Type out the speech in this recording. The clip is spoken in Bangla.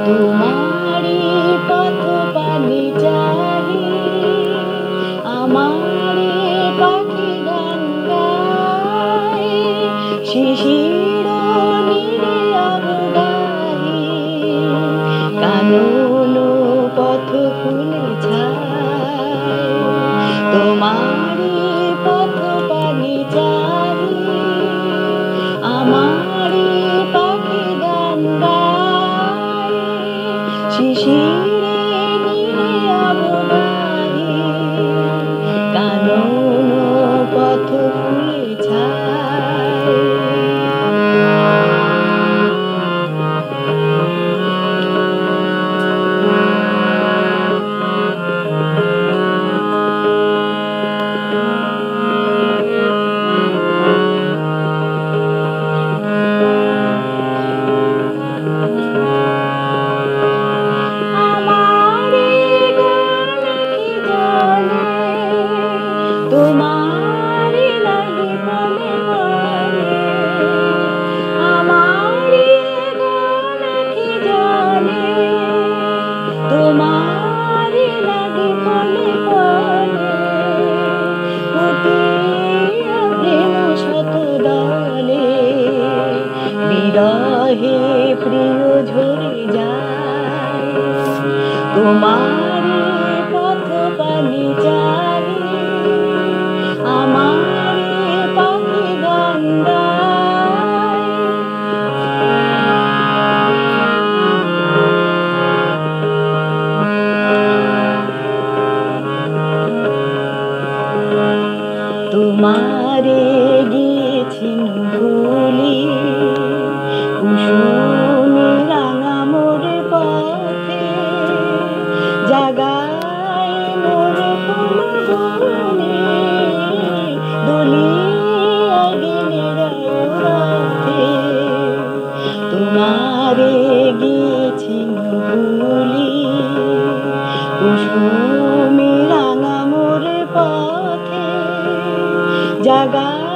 তোমারি পথ পানে চাহি আমারে পাখি গান গায় শিশির নীরে অবগাহি কানন পথ ফুলে ছায় তোমারি পথ পানে চাহি আমারে পাখি গান গায় শিশিরে নীরে অবগাহি কানন পথ ফুলে ছায় তোমারি লাগি বলে বলে আমারি গানকি জানে তোমারি লাগি বলে বলে ফুটিয়া প্রেম শত দলে বিরহে প্রিয় ঝরে যায় তোমারি পথ পানে চাহি আমারে পাখি গান গায় তোমারে গিয়েছি ভুলি কুসুম রাঙা মোর পথে জাগায় মোর ফুল বনে দলিয়া গেলে রাতে তোমারে গিয়েছি ভুলি কুসুম রাঙা মোর পথে জাগায়